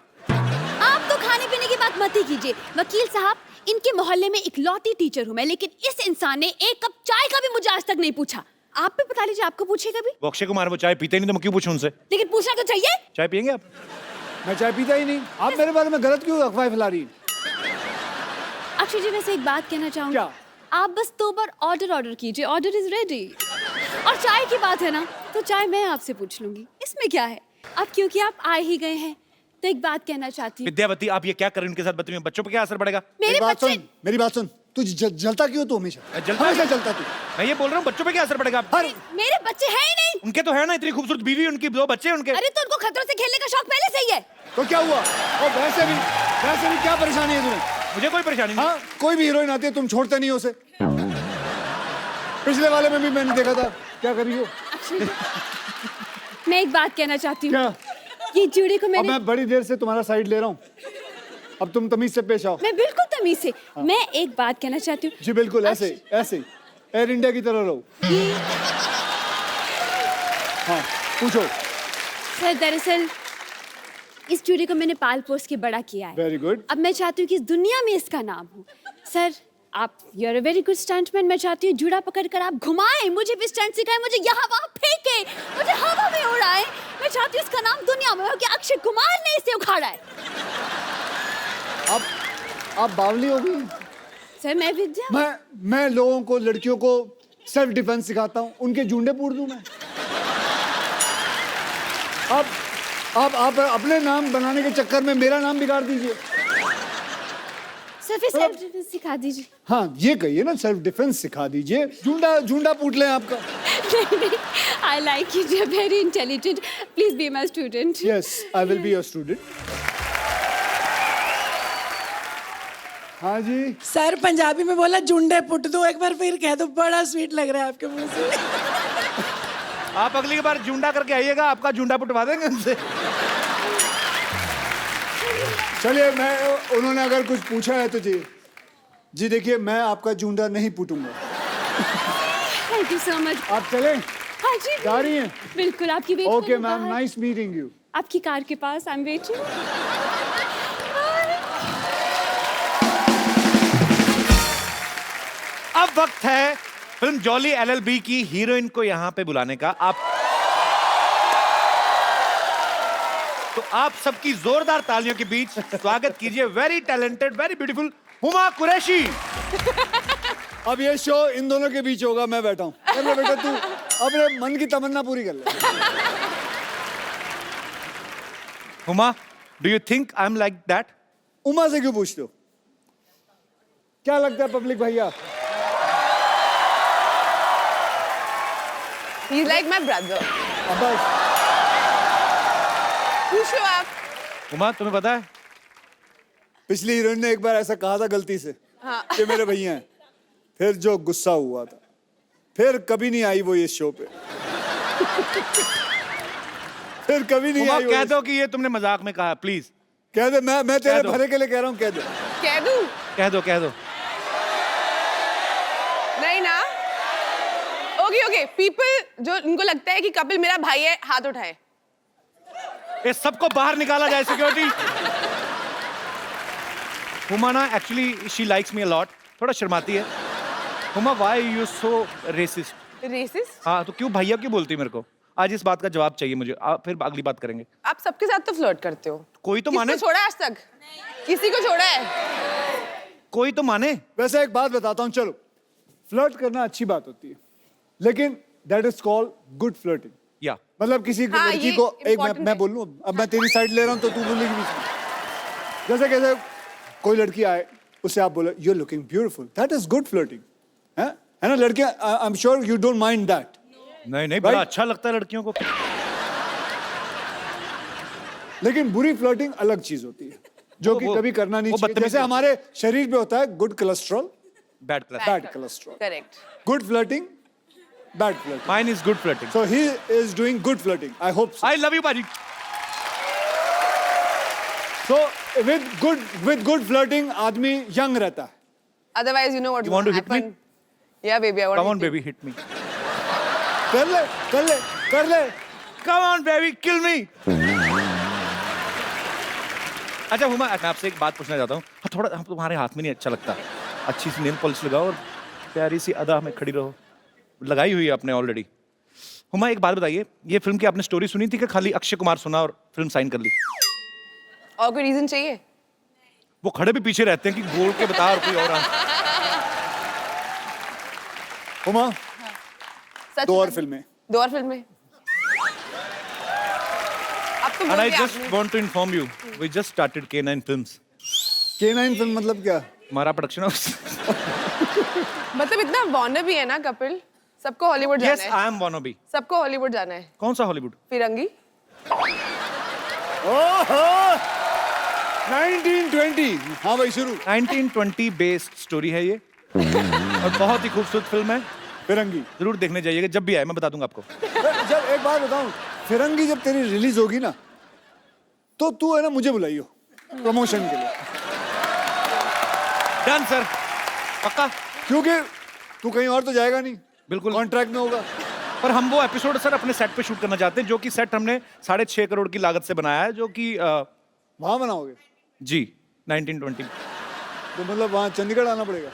Speaker 7: आप तो खाने पीने की बात मत ही कीजिए। वकील साहब, इनके मोहल्ले में इकलौती टीचर हूँ मैं, लेकिन इस इंसान ने एक कप चाय का भी मुझे आज तक नहीं पूछा। आप भी बता लीजिए, आपको पूछे कभी?
Speaker 3: वो अक्षय कुमार वो चाय पीते नहीं तो मैं क्यों पूछूं उनसे?
Speaker 7: लेकिन पूछना तो चाहिए।
Speaker 3: चाय पियेंगे आप?
Speaker 1: मैं चाय पीता ही नहीं। आप मेरे बारे में गलत क्यों अफवाह फैला रही हैं?
Speaker 7: अक्षय जी, वैसे एक बात कहना चाहूंगी।
Speaker 1: क्या?
Speaker 7: आप बस 2 बार ऑर्डर कीजिए, ऑर्डर इज रेडी। और चाय की बात है ना, तो चाय मैं आपसे पूछ लूंगी, इसमें क्या है। अब क्योंकि आप आए ही गए हैं तो एक बात कहना चाहती हूँ।
Speaker 3: विद्यावती, आप ये क्या कर रहे हैं उनके साथ बदतमीजी? बच्चों पर क्या असर पड़ेगा?
Speaker 7: मेरे बच्चे
Speaker 1: मेरी बात सुन, तू जलता क्यों तू हमेशा?
Speaker 3: जलता
Speaker 1: हमेशा
Speaker 3: है?
Speaker 1: जलता तू।
Speaker 3: मैं ये बोल रहा हूँ बच्चों पे क्या असर पड़ेगा?
Speaker 1: हर
Speaker 7: मेरे बच्चे हैं ही नहीं।
Speaker 3: उनके तो है ना, इतनी खूबसूरत बीवी, उनकी 2 बच्चे हैं उनके।
Speaker 7: अरे तो उनको खतरों से खेलने का शौक पहले से ही है।
Speaker 1: तो क्या हुआ? और वैसे भी क्या परेशानी है तुम्हें?
Speaker 3: मुझे कोई परेशानी नहीं।
Speaker 1: हाँ, कोई भी हीरोइन आती है तुम छोड़ते नहीं हो उसे। पिछले वाले में भी मैंने देखा था, क्या कर रही हो?
Speaker 7: मैं एक बात कहना चाहती हूँ।
Speaker 1: क्या?
Speaker 7: ये जूड़ी को
Speaker 1: अब
Speaker 7: मैंने,
Speaker 1: मैं बड़ी देर से तुम्हारा साइड ले रहा हूँ, अब तुम तमीज से पेश आओ।
Speaker 7: मैं बिल्कुल तमीज से, मैं एक बात कहना चाहती हूँ।
Speaker 1: जी बिल्कुल, ऐसे ऐसे एयर इंडिया की तरह रहो। हाँ पूछो।
Speaker 7: सर दरअसल इस जूड़ी को मैंने पाल पोस के बड़ा किया है।
Speaker 1: Very good.
Speaker 7: अब मैं चाहती हूँ कि इस दुनिया में इसका नाम हो। सर आप you are a very good stuntman. मैं चाहती हूँ जूड़ा पकड़ कर आप घुमाएं, मुझे भी स्टंट सिखाएं, मुझे यहाँ वहाँ फेंके, मुझे हवा में उड़ाएं। मैं चाहती हूँ इसका नाम दुनिया में हो कि अक्षय कुमार ने इसे उखाड़ा है।
Speaker 1: आप बावली हो गई।
Speaker 7: सर मैं विद्या,
Speaker 1: मैं लोगों को, लड़कियों को सेल्फ डिफेंस सिखाता हूँ, उनके जूंडे पूर दूं मैं? आप अपने नाम बनाने के चक्कर में मेरा नाम बिगाड़ दीजिए।
Speaker 7: सर फिर सेल्फ डिफेंस सिखा दीजिए।
Speaker 1: हाँ ये कहिए ना, सेल्फ डिफेंस सिखा दीजिए। जूंडा पूट लें आपका।
Speaker 7: I like you. You're very intelligent. Please be my student.
Speaker 1: Yes, I will be your student. हाँ जी।
Speaker 8: सर पंजाबी में बोला जुंडे पुट दो, एक बार फिर कह दो, बड़ा स्वीट लग रहा है आपके मुंह से।
Speaker 3: आप अगली बार जूंडा करके आइएगा, आपका जूंडा पुटवा देंगे उनसे।
Speaker 1: चलिए, उन्होंने अगर कुछ पूछा है तो जी देखिए, मैं आपका जूंडा नहीं पुटूंगा।
Speaker 7: Thank you so much.
Speaker 1: आप चलें?
Speaker 7: हाँ जी।
Speaker 1: जा रही हैं?
Speaker 7: बिल्कुल आपकी wait
Speaker 1: okay ma'am, nice meeting you.
Speaker 7: आपकी कार के पास आई एम वेटिंग।
Speaker 3: अब वक्त है फिल्म जॉली LLB की हीरोइन को यहाँ पे बुलाने का। तो आप सबकी जोरदार तालियों के बीच स्वागत कीजिए very talented, very beautiful Huma Qureshi.
Speaker 1: अब ये शो इन दोनों के बीच होगा, मैं बैठा हूँ। कर ले बेटा, तू अपने मन की तमन्ना पूरी कर ले।
Speaker 3: Huma, do you think I am like that?
Speaker 1: Uma से क्यों पूछते हो? क्या लगता है पब्लिक भैया?
Speaker 9: He's like my brother.
Speaker 1: अब बस।
Speaker 9: पूछो आप।
Speaker 3: हुमा, तुम्हें पता है
Speaker 1: पिछली हीरोइन ने एक बार ऐसा कहा था गलती से कि मेरे भैया हैं, फिर जो गुस्सा हुआ था, फिर कभी नहीं आई वो इस शो पे। फिर कभी नहीं
Speaker 3: हुमा,
Speaker 1: आई।
Speaker 3: कह दो कि ये तुमने मजाक में कहा, प्लीज
Speaker 1: कह दे। मैं तेरे
Speaker 3: दो।
Speaker 1: भले के लिए कह रहा हूँ, कह दे।
Speaker 9: कह दूं?
Speaker 3: कह दो।
Speaker 9: नहीं ना? ओके पीपल जो इनको लगता है कि कपिल मेरा भाई है, हाथ उठाए।
Speaker 3: ये सबको बाहर निकाला जाए, सिक्योरिटी। हुमा ना actually she likes me a lot, थोड़ा शर्माती है। Huma, why you so racist?
Speaker 9: Racist?
Speaker 3: हाँ, तो क्यों भैया क्यों बोलती है मेरे को? आज इस बात का जवाब चाहिए मुझे, फिर अगली बात करेंगे।
Speaker 9: आप सबके साथ तो फ्लर्ट करते हो।
Speaker 3: कोई तो
Speaker 9: किसको
Speaker 3: माने।
Speaker 9: छोड़ा आज तक? किसी को छोड़ा है?
Speaker 3: कोई तो माने।
Speaker 1: वैसे एक बात बताता हूँ, चलो, फ्लर्ट करना अच्छी बात होती है, लेकिन that is called good flirting.
Speaker 3: या
Speaker 1: मतलब किसी
Speaker 9: हाँ,
Speaker 1: लड़की
Speaker 9: ये
Speaker 1: को एक
Speaker 9: important
Speaker 1: मैं
Speaker 9: है।
Speaker 1: बोल लूं, अब मैं तेरी साइड ले रहा हूं तो तू बोलेगी बीच में। जैसे कैसे कोई लड़की आए, उसे आप बोले you are looking beautiful, that is good flirting. है ना लड़कियां? I am sure you don't mind that.
Speaker 3: नहीं, बड़ा अच्छा लगता है लड़कियों को।
Speaker 1: लेकिन बुरी फ्लर्टिंग अलग चीज होती है, जो कि कभी करना नहीं चाहिए। जैसे हमारे शरीर पे होता है good cholesterol,
Speaker 3: bad class.
Speaker 1: Bad cholesterol.
Speaker 9: Correct.
Speaker 1: Good flirting, bad flirting.
Speaker 3: Mine is good flirting.
Speaker 1: So he is doing good flirting. I hope so.
Speaker 3: I love you बाजी।
Speaker 1: So with good flirting आदमी young रहता है।
Speaker 9: Otherwise, you know what
Speaker 3: You want to
Speaker 9: will
Speaker 3: hit me?
Speaker 9: happen. Yeah, baby, I want
Speaker 3: Come
Speaker 9: to
Speaker 3: on
Speaker 9: hit you.
Speaker 3: baby, hit me.
Speaker 1: कर ले।
Speaker 3: Come on baby, kill me. अच्छा हुमा, मैं आपसे एक बात पूछना चाहता हूँ। हाँ, थोड़ा हम तुम्हारे हाथ में नहीं अच्छा लगता। अच्छी सी नेल पॉलिश लगाओ और प्यारी सी अदा में खड़ी रहो। लगाई हुई है आपने ऑलरेडी। हुमा, एक बात बताइए, ये फिल्म की आपने स्टोरी सुनी थी कि खाली अक्षय कुमार सुना और फिल्म साइन कर ली?
Speaker 9: और कोई रीजन चाहिए?
Speaker 3: वो खड़े भी पीछे रहते हैं कि बोल के बता और कोई और
Speaker 1: हुमा,
Speaker 9: सच
Speaker 1: 2 और
Speaker 9: में?
Speaker 1: फिल्में।
Speaker 9: 2 और फिल्में? अब
Speaker 3: And I just want to inform you, we just started K9 Films.
Speaker 1: K9 film मतलब क्या?
Speaker 3: हमारा प्रोडक्शन हाउस.
Speaker 9: मतलब इतना वॉनर भी है ना कपिल, सबको हॉलीवुड जाना
Speaker 3: Yes,
Speaker 9: है.
Speaker 3: I am wannabe.
Speaker 9: सबको हॉलीवुड जाना है.
Speaker 3: कौन सा हॉलीवुड?
Speaker 9: फिरंगी.
Speaker 1: ओहो 1920. हाँ भाई शुरू.
Speaker 3: 1920 बेस्ड स्टोरी है ये और बहुत ही खूबसूरत फिल्म है.
Speaker 1: फिरंगी.
Speaker 3: जरूर देखने जाइएगा, जब भी आए मैं बता दूंगा आपको.
Speaker 1: जब एक बात बताऊं, फिरंगी जब तेरी रिलीज होगी ना, तो तू है ना मुझे बुलाइयो प्रमोशन के लिए.
Speaker 3: डन सर, पक्का.
Speaker 1: क्योंकि तू कहीं और तो जाएगा नहीं.
Speaker 3: बिल्कुल.
Speaker 1: कॉन्ट्रैक्ट में होगा.
Speaker 3: पर हम वो एपिसोड सर अपने सेट पे शूट करना चाहते हैं, जो कि सेट हमने 6.5 करोड़ की लागत से बनाया है, जो कि
Speaker 1: वहां बनाओगे?
Speaker 3: जी 1920.
Speaker 1: तो मतलब वहां चंडीगढ़ आना पड़ेगा.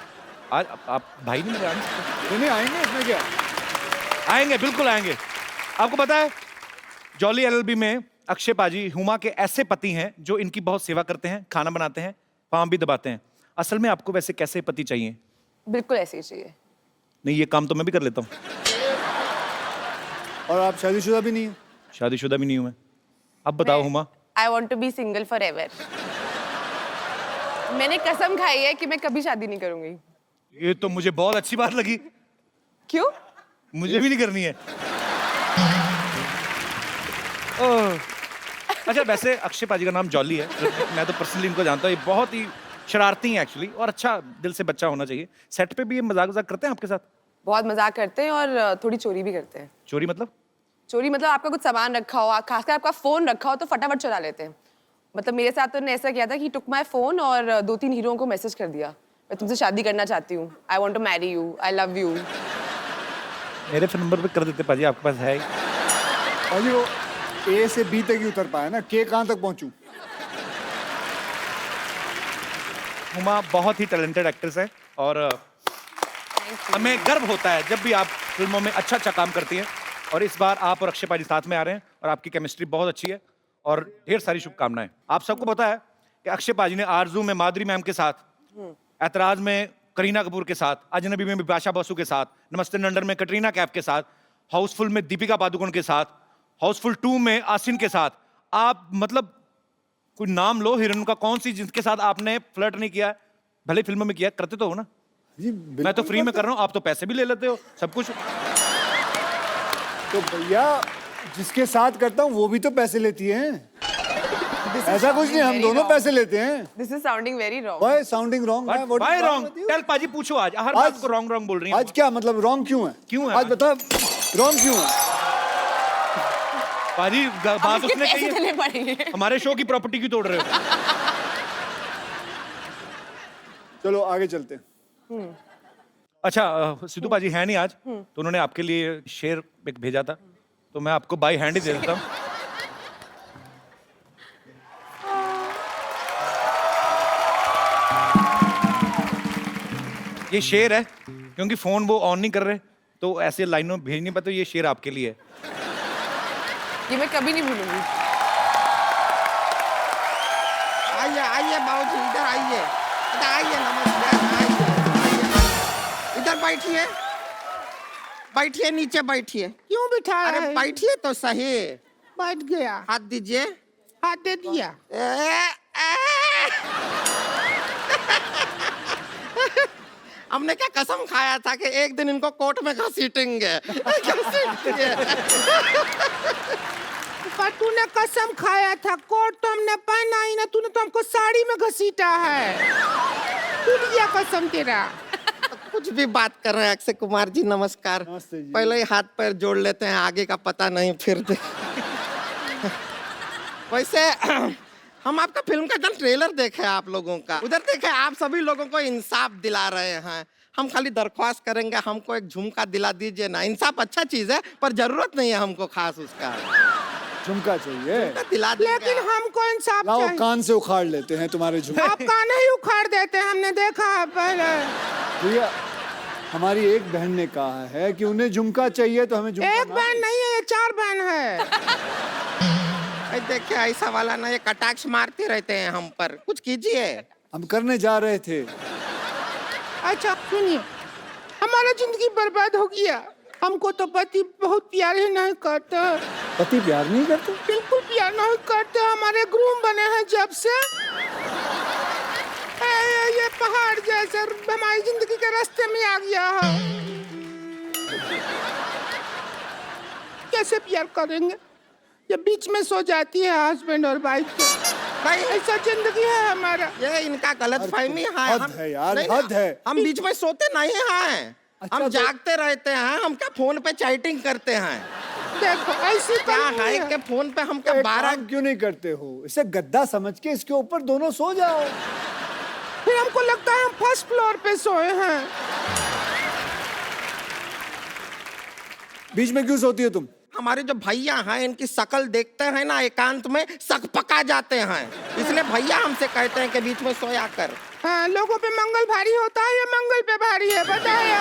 Speaker 3: आज आप भाई नहीं मेरे आने सकते?
Speaker 1: नहीं आएंगे, इसमें क्या.
Speaker 3: आएंगे, बिल्कुल आएंगे. आपको पता है जॉली एलएलबी में अक्षय पाजी हुमा के ऐसे पति हैं जो इनकी बहुत सेवा करते हैं, खाना बनाते हैं, पाँव भी दबाते हैं. असल में आपको वैसे कैसे पति चाहिए?
Speaker 9: बिल्कुल ऐसे ही चाहिए.
Speaker 3: नहीं, ये काम तो मैं भी कर लेता हूँ.
Speaker 1: और आप शादीशुदा भी नहीं है?
Speaker 3: शादीशुदा भी नहीं हूँ मैं. अब बताओ Huma.
Speaker 9: I want to be single for ever. मैंने कसम खाई है कि मैं कभी शादी नहीं करूंगी.
Speaker 3: ये तो मुझे बहुत अच्छी बात लगी.
Speaker 9: क्यों?
Speaker 3: मुझे भी नहीं करनी है. ओह. अच्छा, वैसे अक्षय पाजी का नाम जॉली है. मैं तो पर्सनली इनको जानता हूँ. ये बहुत ही शरारती हैं एक्चुअली, और अच्छा दिल से बच्चा होना चाहिए. सेट पे भी ये मजाक करते हैं आपके साथ?
Speaker 9: बहुत मजाक करते हैं और थोड़ी चोरी भी करते हैं.
Speaker 3: चोरी मतलब?
Speaker 9: चोरी मतलब आपका कुछ सामान रखा हो, खासकर आपका फोन रखा हो तो फटाफट चुरा लेते हैं. मतलब मेरे साथ तो उन्होंने ऐसा किया था कि टुक माई फोन और 2-3 हीरोओं को मैसेज कर दिया, मैं तुमसे शादी करना चाहती हूँ, I want to marry you, I love you.
Speaker 3: मेरे फोन नंबर पे कर देते पाजी, आपके पास है?
Speaker 1: पाजी वो ए से बी तक ही उतर पाया ना, के कहाँ तक पहुंचूं?
Speaker 3: हुमा बहुत ही टैलेंटेड एक्ट्रेस है और हमें गर्व होता है जब भी आप फिल्मों में अच्छा काम करती हैं. और इस बार आप और अक्षय पाजी साथ में आ रहे हैं और आपकी केमिस्ट्री बहुत अच्छी है और ढेर सारी शुभकामनाएं. आप सबको पता है कि अक्षय पाजी ने आरजू में माधुरी मैम के साथ, ऐतराज में करीना कपूर के साथ, अजनबी में बिपाशा बसु के साथ, नमस्ते नंदन में कटरीना कैफ के साथ, हाउसफुल में दीपिका पादुकोण के साथ, हाउसफुल 2 में आसिन के साथ. आप मतलब कोई नाम लो हीरोइन का, कौन सी जिसके साथ आपने फ्लर्ट नहीं किया? भले फिल्मों में किया, करते तो हो ना.
Speaker 1: जी
Speaker 3: मैं तो फ्री में कर रहा हूँ, आप तो पैसे भी ले लेते हो सब कुछ.
Speaker 1: तो भैया जिसके साथ करता हूँ वो भी तो पैसे लेती हैं. ऐसा कुछ नहीं, हम दोनों पैसे लेते हैं.
Speaker 9: This is sounding very wrong.
Speaker 1: Why sounding wrong?
Speaker 3: Why wrong? Tell पाजी पूछो आज. हर बात को रॉन्ग बोल रही हैं.
Speaker 1: आज क्या मतलब रॉन्ग क्यों है?
Speaker 3: क्यों है?
Speaker 1: आज बता रॉन्ग क्यों है?
Speaker 3: पाजी बात उसने कही
Speaker 9: पैसे देने
Speaker 3: है.
Speaker 9: पड़ेंगे.
Speaker 3: हमारे शो की प्रॉपर्टी क्यों तोड़ रहे हो?
Speaker 1: चलो आगे चलते हैं.
Speaker 3: अच्छा, सिद्धू पाजी है नहीं आज, तो उन्होंने आपके लिए शेर एक भेजा था, तो मैं आपको बाई हैंड ही दे देता हूँ. ये शेर है, क्योंकि फोन वो ऑन नहीं कर रहे तो ऐसे लाइनों में भेज नहीं पाते. ये शेर आपके लिए है.
Speaker 9: ये मैं कभी नहीं भूलूंगी.
Speaker 5: आइए आइए बाबूजी, इधर आइए, इधर आइए, नमस्कार. आइए इधर बैठिए, बैठिए, नीचे बैठिए. क्यों बिठा? अरे बैठिए तो सही. बैठ गया. हाथ दीजिए. हाथ दे दिया. हमने क्या कसम खाया था कि एक दिन इनको कोर्ट में घसीटेंगे. पर तूने कसम खाया था, कोर्ट तो हमने पहना ही ना, तूने तो हमको साड़ी में घसीटा है. टूट गया कसम तेरा. कुछ भी बात कर रहे हैं अक्षय कुमार जी, नमस्कार.
Speaker 1: नमस्ते जी.
Speaker 5: पहले ही हाथ पैर जोड़ लेते हैं, आगे का पता नहीं फिर. वैसे हम आपका फिल्म का एकदम ट्रेलर देखे आप लोगों का, उधर देखे आप सभी लोगों को इंसाफ दिला रहे हैं. हम खाली दरख्वास्त करेंगे, हमको एक झुमका दिला दीजिए ना. इंसाफ अच्छा चीज है, पर जरूरत नहीं है हमको खास उसका.
Speaker 1: झुमका चाहिए?
Speaker 5: दिला देंगे. लेकिन हमको इंसाफ
Speaker 1: लाओ कान से उखाड़ लेते हैं तुम्हारे झुमके.
Speaker 5: आप कान ही उखाड़ देते हैं, हमने देखा है पहले.
Speaker 1: भैया हमारी एक बहन ने कहा है कि उन्हें झुमका चाहिए, तो हमें झुमका.
Speaker 5: एक बहन नहीं है, ये 4 बहन है. देखिए ऐसा वाला ना, ये कटाक्ष मारते रहते हैं हम पर. कुछ कीजिए.
Speaker 1: हम करने जा रहे थे.
Speaker 5: अच्छा सुनिए, हमारा जिंदगी बर्बाद हो गया. हमको तो पति बहुत प्यार ही नहीं करता.
Speaker 1: पति प्यार नहीं करते?
Speaker 5: बिल्कुल प्यार नहीं करते, हमारे ग्रूम बने हैं जब से। ये पहाड़ जैसे हमारी जिंदगी के रास्ते में आ गया है। कैसे प्यार करेंगे? ये बीच में सो जाती है हस्बैंड और वाइफ के। भाई ऐसा जिंदगी है हमारा।
Speaker 10: ये इनका गलत फहमी है।
Speaker 1: हद है यार, हद है।
Speaker 10: हम बीच में सोते नहीं हैं।
Speaker 1: अच्छा,
Speaker 10: हम
Speaker 1: तो-
Speaker 10: जागते रहते हैं। हम क्या फोन पे चैटिंग करते हैं?
Speaker 5: देखो ऐसी
Speaker 10: क्या
Speaker 5: कहानी
Speaker 10: है कि फोन पे हम क्या
Speaker 1: एक
Speaker 10: 12
Speaker 1: काम क्यों नहीं करते हो? इसे गद्दा समझ के इसके ऊपर दोनों सो जाओ।
Speaker 5: फिर हमको लगता है हम फर्स्ट फ्लोर पे सोए हैं।
Speaker 1: बीच में क्यों सोती हो तुम?
Speaker 10: हमारे जो भैया हैं इनकी शक्ल देखते हैं ना, एकांत में सकपका जाते हैं। इसलिए भैया हमसे कहते हैं कि बीच में सोया कर।
Speaker 5: हाँ, लोगों पे मंगल भारी होता है, ये मंगल पे भारी है। बताए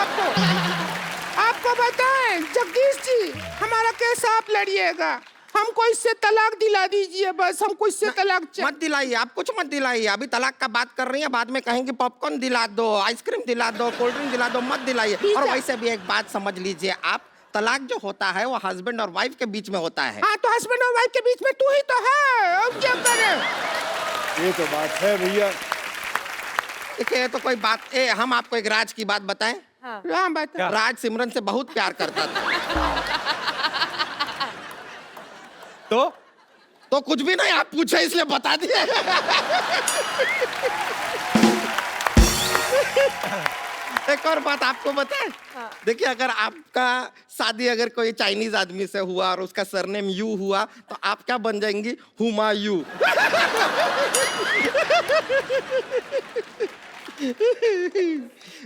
Speaker 5: आपको बताएं जगदीश जी, हमारा केस आप लड़िएगा। हमको इससे तलाक दिला दीजिए बस। हमको इससे तलाक
Speaker 10: मत दिलाइए, आप कुछ मत दिलाइए। अभी तलाक का बात कर रही हैं, बाद में कहेंगे पॉपकॉर्न दिला दो, आइसक्रीम दिला दो, कोल्ड ड्रिंक दिला दो। मत दिलाइए। और वैसे भी एक बात समझ लीजिए आप, तलाक जो होता है वो हस्बैंड और वाइफ के बीच में होता है।
Speaker 5: हाँ, तो हस्बैंड और वाइफ के बीच में तू ही तो है। अब क्या करें?
Speaker 1: ये तो बात है भैया।
Speaker 10: देखिए तो कोई बात हम आपको एक राज की बात बताएं।
Speaker 5: हाँ, बता।
Speaker 10: राज सिमरन से बहुत प्यार करता था। तो कुछ भी नहीं, आप पूछे इसलिए बता दिए। एक और बात आपको बताएं। देखिए अगर आपका शादी अगर कोई चाइनीज आदमी से हुआ और उसका सरनेम यू हुआ तो आप क्या बन जाएंगी? हुमायूं।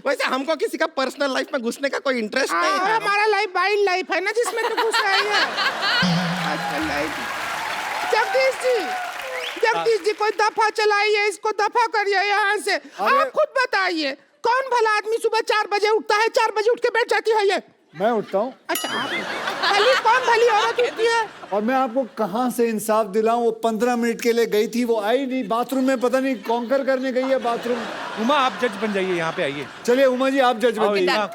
Speaker 10: वैसे हमको किसी का पर्सनल लाइफ में घुसने का कोई इंटरेस्ट नहीं है।
Speaker 5: हमारा लाइफ वाइल्ड लाइफ है ना, जिसमें तो घुसा ही है। आजकल लाइफ। जगदीश जी कोई दफा चलाइए, इसको दफा करिए यहाँ से। आप खुद बताइए, कौन भला आदमी सुबह 4 बजे उठता है? 4 बजे उठ के बैठ जाती है ये।
Speaker 1: मैं उठता हूँ।
Speaker 5: अच्छा, आप कौन भली औरत उठती है?
Speaker 1: और मैं आपको कहाँ से इंसाफ दिलाऊं? वो 15 मिनट के लिए गई थी, वो आई नहीं। बाथरूम में पता नहीं कॉन्कर करने गई है बाथरूम।
Speaker 3: उमा आप जज बन जाइए, यहाँ पे आइए।
Speaker 1: चलिए उमा जी आप जज बन जाइए।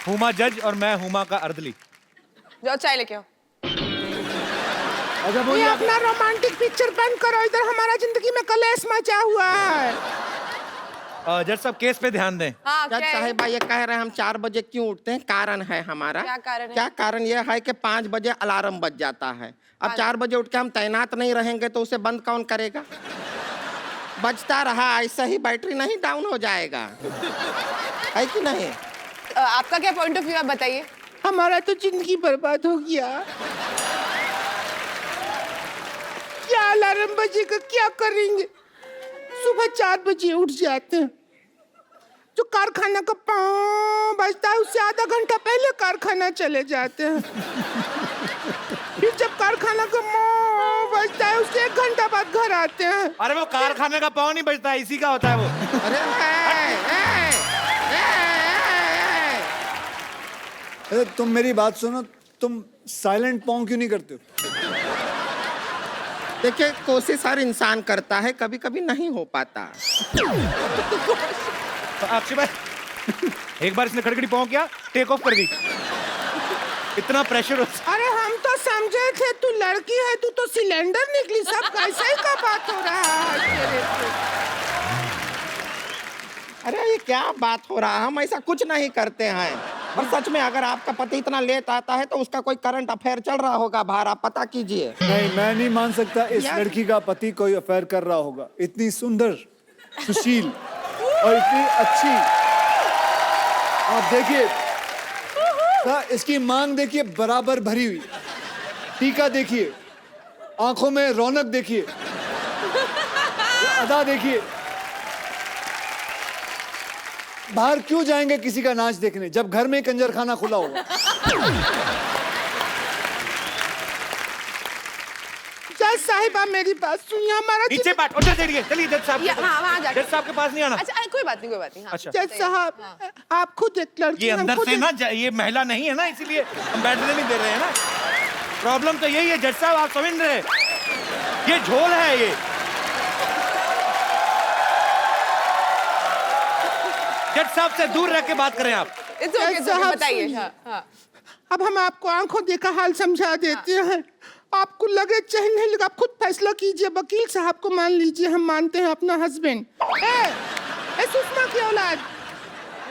Speaker 3: हुमा जज और मैं हुमा का अर्दली।
Speaker 9: जाओ चाय लेके आओ।
Speaker 1: अच्छा
Speaker 5: ये
Speaker 1: बोलिए।
Speaker 5: अपना रोमांटिक पिक्चर बंद करो, इधर हमारा जिंदगी में कलेश मचा हुआ है।
Speaker 3: जज साहब केस पे ध्यान दें।
Speaker 9: हाँ,
Speaker 10: जज
Speaker 9: क्या है?
Speaker 10: साहिबा ये कह रहे हैं हम 4 बजे क्यों उठते हैं? कारण है हमारा।
Speaker 9: क्या कारण है?
Speaker 10: क्या कारण ये है कि 5 बजे अलार्म बज जाता है। अब 4 बजे उठ के हम तैनात नहीं रहेंगे तो उसे बंद कौन करेगा? बजता रहा ऐसा ही बैटरी नहीं डाउन हो जाएगा, है कि नहीं?
Speaker 9: आपका क्या पॉइंट ऑफ व्यू है बताइए।
Speaker 5: हमारा तो जिंदगी बर्बाद हो गया। क्या अलार्म बजेगा, क्या करेंगे? सुबह 4 बजे उठ जाते हैं। जो कारखाना का पाँव बजता है उससे आधा घंटा पहले कारखाना चले जाते हैं। फिर जब कारखाना का पाँव बजता है उससे 1 घंटा बाद घर आते हैं।
Speaker 3: अरे वो कारखाने का पाँव नहीं बजता है, इसी का होता है वो।
Speaker 1: अरे तुम मेरी बात सुनो, तुम साइलेंट पॉन्ग क्यों नहीं करते हो?
Speaker 10: देखिए कोशिश हर इंसान करता है, कभी कभी नहीं हो पाता।
Speaker 3: अक्षय भाई एक बार इसने खड़खड़ी पाँव किया, टेक ऑफ कर दी। इतना प्रेशर हो।
Speaker 5: अरे हम तो समझे थे तू लड़की है, तू तो सिलेंडर निकली। सब कैसे ही का बात हो रहा है?
Speaker 10: अरे ये क्या बात हो रहा है? हम ऐसा कुछ नहीं करते हैं। और सच में अगर आपका पति इतना लेट आता है तो उसका कोई करंट अफेयर चल रहा होगा बाहर, आप पता कीजिए।
Speaker 1: नहीं, मैं नहीं मान सकता इस
Speaker 10: यार।
Speaker 1: लड़की का पति कोई अफेयर कर रहा होगा। इतनी सुंदर, सुशील और इतनी अच्छी। आप देखिए इसकी मांग देखिए, बराबर भरी हुई। टीका देखिए, आंखों में रौनक देखिए, अदा देखिए। बाहर क्यों जाएंगे किसी का नाच देखने जब घर में कंजरखाना खुला होगा?
Speaker 5: जज साहिबा मेरी बात सुनिए। हमारा
Speaker 3: नीचे बैठ, उधर चलिए, चलिए जज साहब।
Speaker 9: हाँ, वहाँ जाके।
Speaker 3: जज साहब के पास नहीं आना।
Speaker 9: अच्छा कोई बात नहीं। हाँ।
Speaker 3: अच्छा।
Speaker 5: जज साहब आप खुद एक लड़की
Speaker 3: ये
Speaker 5: हैं,
Speaker 3: अंदर
Speaker 5: खुद
Speaker 3: से
Speaker 5: एक-
Speaker 3: ना ये महिला नहीं है ना, इसीलिए हम बैठने नहीं दे रहे हैं ना। प्रॉब्लम तो यही है जज साहब, आप समझ रहे हैं? ये झोल है ये। जज साहब से दूर रह के बात करें आप।
Speaker 9: इट्स ओके
Speaker 5: साहब,
Speaker 9: बताइए
Speaker 5: सुनिए।
Speaker 9: हाँ हाँ
Speaker 5: अब हम आपको आंखों देखा हाल समझा देते हैं। आपको लगे चाहे नहीं लगे, आप खुद फैसला कीजिए। वकील साहब को मान लीजिए, हम मानते हैं अपना हस्बैंड। ए सुषमा की औलाद,